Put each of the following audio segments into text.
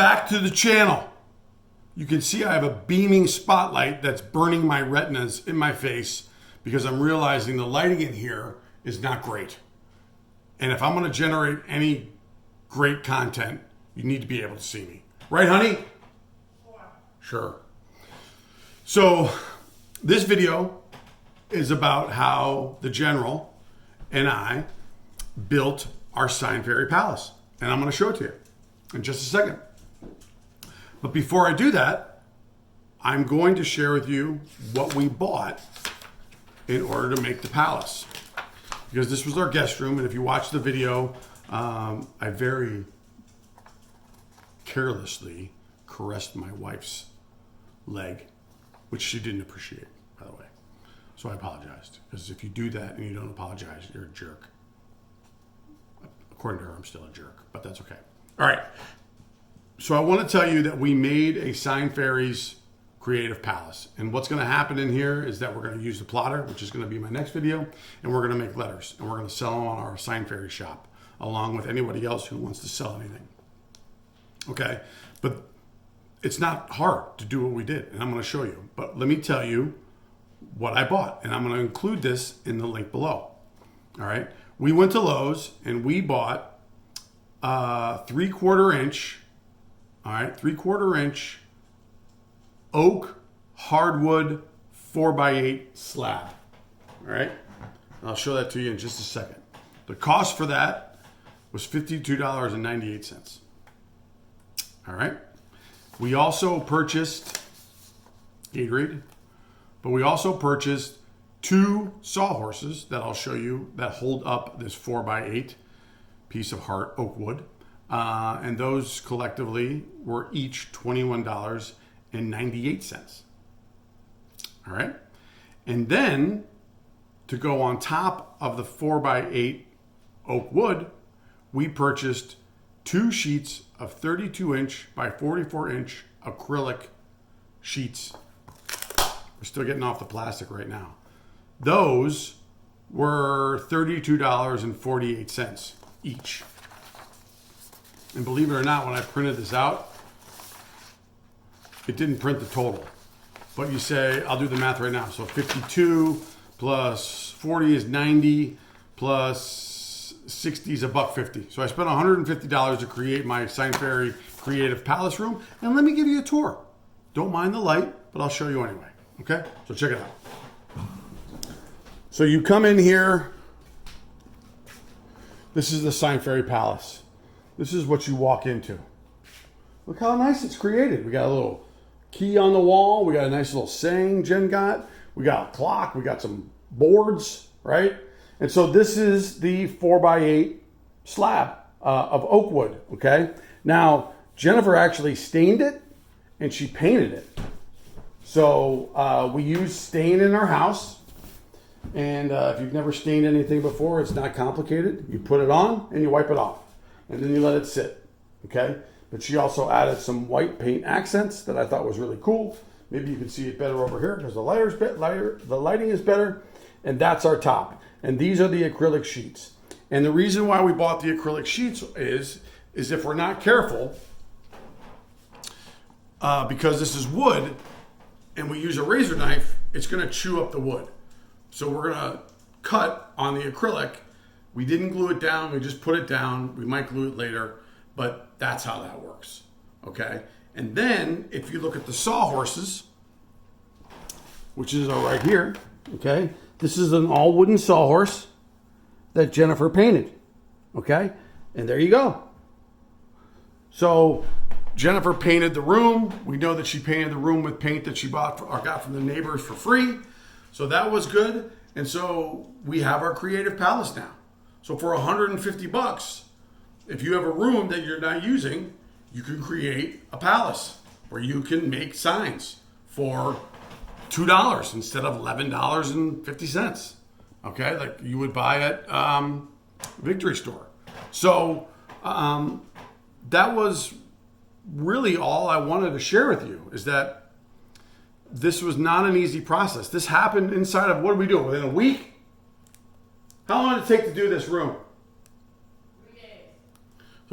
back to the channel. You can see I have a beaming spotlight that's burning my retinas in my face because I'm realizing the lighting in here is not great. And if I'm going to generate any great content, you need to be able to see me. Right, honey? Sure. So this video is about how the General and I built our Sign Fairy Palace. And I'm going to show it to you in just a second. But before I do that, I'm going to share with you what we bought in order to make the palace. Because this was our guest room, and if you watch the video, I very carelessly caressed my wife's leg, which she didn't appreciate, by the way. So I apologized, because if you do that and you don't apologize, you're a jerk. According to her, I'm still a jerk, but that's okay. All right. So I want to tell you that we made a Sign Fairies Creative Palace. And what's going to happen in here is that we're going to use the plotter, which is going to be my next video, and we're going to make letters. And we're going to sell them on our Sign Fairy shop, along with anybody else who wants to sell anything. Okay? But it's not hard to do what we did, and I'm going to show you. But let me tell you what I bought, and I'm going to include this in the link below. All right? We went to Lowe's, and we bought a 3/4 inch, all right, 3/4 inch oak hardwood 4x8 slab. All right, and I'll show that to you in just a second. The cost for that was $52.98. All right, we also purchased Gatorade, but we also purchased 2 Sawhorses that I'll show you that hold up this 4x8 piece of hard oak wood, and those collectively were each $21.98. All right. And then to go on top of the 4x8 oak wood, we purchased 2 sheets of 32 inch by 44 inch acrylic sheets. We're still getting off the plastic right now. Those were $32.48 each. And believe it or not, when I printed this out, it didn't print the total. But you say, I'll do the math right now. So 52 plus 40 is 90 plus 60 is $1.50. So I spent $150 to create my Sign Fairy Creative Palace room. And let me give you a tour. Don't mind the light, but I'll show you anyway. Okay? So check it out. So you come in here. This is the Sign Fairy Palace. This is what you walk into. Look how nice it's created. We got a little key on the wall. We got a nice little saying Jen got. We got a clock. We got some boards, right? And so this is the 4x8 slab of oak wood, okay? Now, Jennifer actually stained it and she painted it. So we use stain in our house. And if you've never stained anything before, it's not complicated. You put it on and you wipe it off. And then you let it sit, okay? But she also added some white paint accents that I thought was really cool. Maybe you can see it better over here because the lighting is better. And that's our top. And these are the acrylic sheets. And the reason why we bought the acrylic sheets is if we're not careful, because this is wood and we use a razor knife, it's going to chew up the wood. So we're going to cut on the acrylic. We didn't glue it down. We just put it down. We might glue it later, but that's how that works, okay? And then if you look at the Sawhorses, which is right here, okay? This is an all wooden Sawhorse that Jennifer painted, okay? And there you go. So Jennifer painted the room. We know that she painted the room with paint that she bought or got from the neighbors for free. So that was good. And so we have our creative palace now. So for $150, if you have a room that you're not using, you can create a palace where you can make signs for $2 instead of $11.50. Okay, like you would buy at Victory Store. So that was really all I wanted to share with you, is that this was not an easy process. This happened inside of, what did we do, within a week? How long did it take to do this room? 3 days.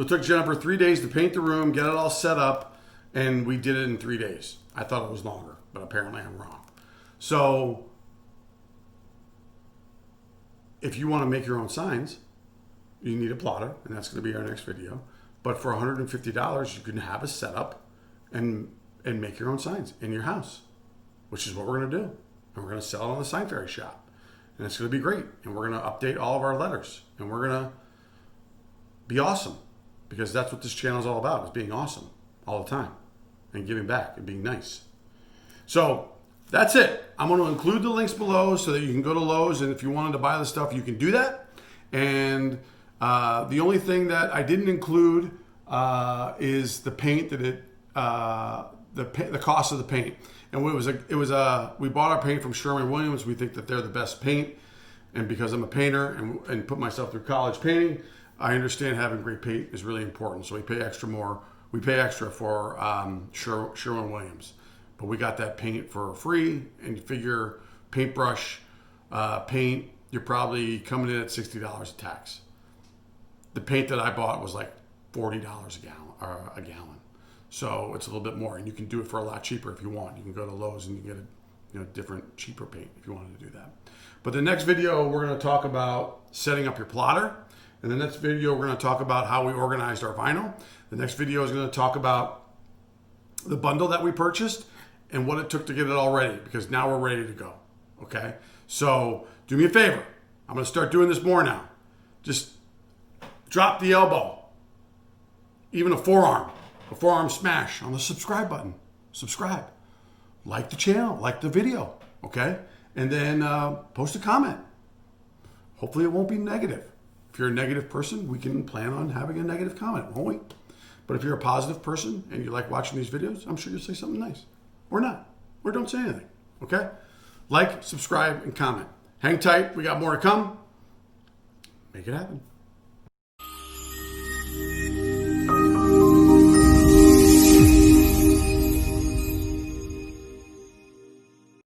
So it took Jennifer 3 days to paint the room, get it all set up, and we did it in 3 days. I thought it was longer, but apparently I'm wrong. So if you want to make your own signs, you need a plotter, and that's going to be our next video. But for $150, you can have a setup and make your own signs in your house, which is what we're going to do. And we're going to sell it on the Sign Fairy shop. And it's going to be great. And we're going to update all of our letters. And we're going to be awesome. Because that's what this channel is all about, is being awesome all the time. And giving back and being nice. So that's it. I'm going to include the links below so that you can go to Lowe's. And if you wanted to buy the stuff, you can do that. And the only thing that I didn't include is the paint that the cost of the paint. And we bought our paint from Sherwin-Williams. We think that they're the best paint. And because I'm a painter and put myself through college painting, I understand having great paint is really important. So we pay extra for Sherwin-Williams. But we got that paint for free. And you figure paintbrush, paint, you're probably coming in at $60 a tax. The paint that I bought was like $40 a gallon. So it's a little bit more, and you can do it for a lot cheaper if you want. You can go to Lowe's and you can get a different, cheaper paint if you wanted to do that. But the next video, we're going to talk about setting up your plotter. And the next video, we're going to talk about how we organized our vinyl. The next video is going to talk about the bundle that we purchased and what it took to get it all ready, because now we're ready to go. Okay? So do me a favor. I'm going to start doing this more now. Just drop the elbow, even a forearm smash on the subscribe button. Subscribe. Like the channel, like the video, okay? And then post a comment. Hopefully it won't be negative. If you're a negative person, we can plan on having a negative comment, won't we? But if you're a positive person and you like watching these videos, I'm sure you'll say something nice. Or not. Or don't say anything, okay? Like, subscribe, and comment. Hang tight. We got more to come. Make it happen.